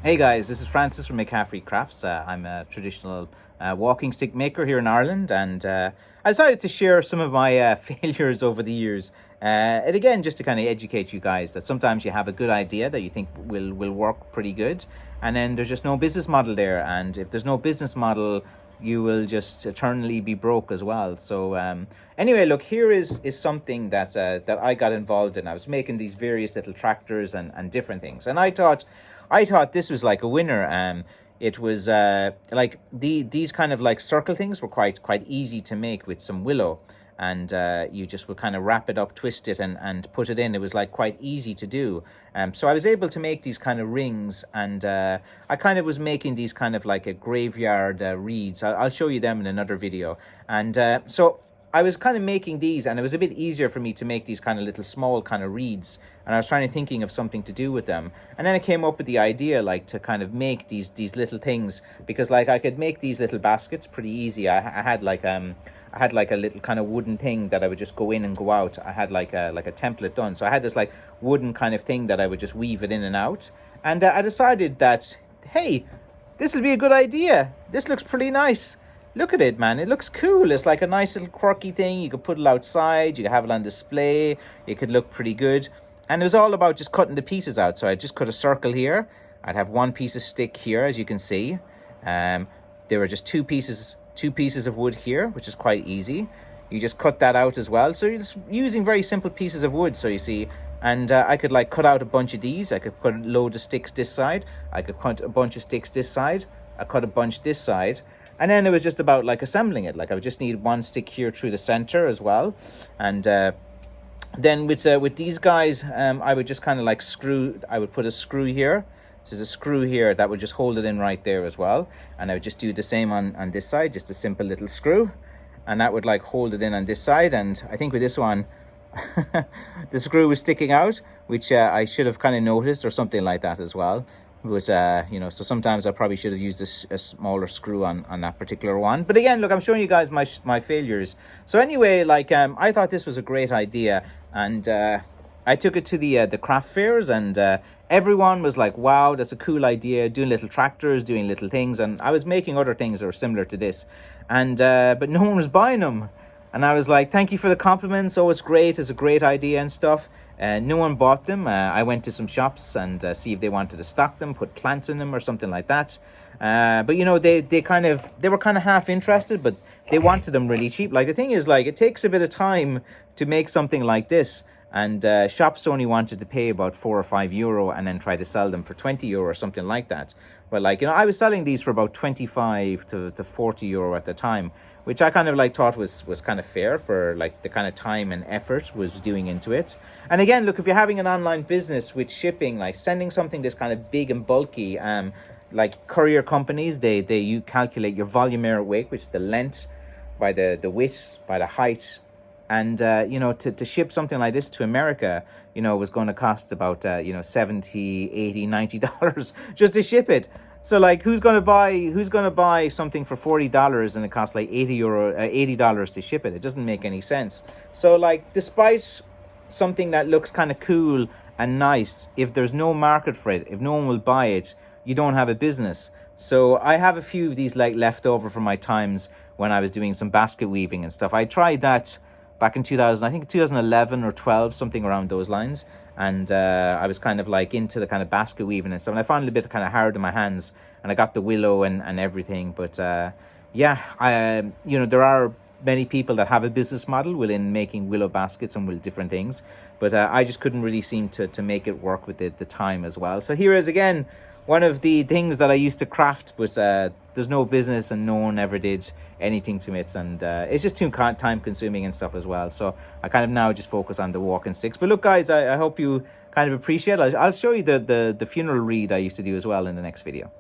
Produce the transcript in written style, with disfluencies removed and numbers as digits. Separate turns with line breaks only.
Hey guys, this is Francis from McCaffrey Crafts. I'm a traditional walking stick maker here in Ireland, and I decided to share some of my failures over the years. And again, just to kind of educate you guys that sometimes you have a good idea that you think will work pretty good, and then there's just no business model there. And if there's no business model, you will just eternally be broke as well. So anyway, look, here is something that I got involved in. I was making these various little tractors and different things, and I thought this was like a winner. It was like these kind of like circle things were quite easy to make with some willow, and you just would kind of wrap it up, twist it, and put it in. It was like quite easy to do. So I was able to make these kind of rings, and I kind of was making these kind of like a graveyard reeds. I'll show you them in another video. And so I was kind of making these, and it was a bit easier for me to make these kind of little small kind of reeds, and I was thinking of something to do with them. And then I came up with the idea like to kind of make these little things, because like I could make these little baskets pretty easy. I had like a little kind of wooden thing that I would just go in and go out. I had like a template done, so I had this like wooden kind of thing that I would just weave it in and out. And I decided that, hey, this will be a good idea. This looks pretty nice. Look at it, man. It looks cool. It's like a nice little quirky thing. You could put it outside. You could have it on display. It could look pretty good. And it was all about just cutting the pieces out. So I just cut a circle here. I'd have one piece of stick here, as you can see. There were just two pieces of wood here, which is quite easy. You just cut that out as well. So you're just using very simple pieces of wood. So you see, and I could like cut out a bunch of these. I could put a load of sticks this side. I could cut a bunch of sticks this side. I cut a bunch this side. And then it was just about like assembling it. Like I would just need one stick here through the center as well. And then with these guys, I would just kind of like I would put a screw here. So there's a screw here that would just hold it in right there as well. And I would just do the same on this side, just a simple little screw. And that would like hold it in on this side. And I think with this one, the screw was sticking out, which I should have kind of noticed, or something like that as well. But so sometimes I probably should have used a smaller screw on that particular one. But again, look, I'm showing you guys my failures. So anyway, like I thought this was a great idea, and I took it to the craft fairs, and everyone was like, wow, that's a cool idea, doing little tractors, doing little things. And I was making other things that were similar to this, and but no one was buying them. And I was like, thank you for the compliments. Oh, it's great. It's a great idea and stuff. No one bought them. I went to some shops and see if they wanted to stock them, put plants in them or something like that. But they were kind of half interested, but they wanted them really cheap. Like the thing is, like, it takes a bit of time to make something like this. And shops only wanted to pay about €4 or €5 and then try to sell them for €20 or something like that. But like, I was selling these for about 25 to €40 at the time, which I kind of like thought was kind of fair for like the kind of time and effort was doing into it. And again, look, if you're having an online business with shipping, like sending something this kind of big and bulky, like courier companies, you calculate your volumetric weight, which is the length by the width by the height. And, to ship something like this to America, was going to cost about, $70, $80, $90 just to ship it. So like, who's going to buy something for $40 and it costs like $80 to ship it? It doesn't make any sense. So like, despite something that looks kind of cool and nice, if there's no market for it, if no one will buy it, you don't have a business. So I have a few of these like left over from my times when I was doing some basket weaving and stuff. I tried that back in 2011 or 12, something around those lines. And I was kind of like into the kind of basket weaving and stuff. And I found it a bit kind of hard in my hands. And I got the willow and everything. But there are many people that have a business model within making willow baskets and with different things. But I just couldn't really seem to make it work with the time as well. So here is again one of the things that I used to craft, but there's no business and no one ever did anything to it, and it's just too time consuming and stuff as well. So I kind of now just focus on the walking sticks. But look guys, I hope you kind of appreciate it. I'll show you the funeral reed I used to do as well in the next video.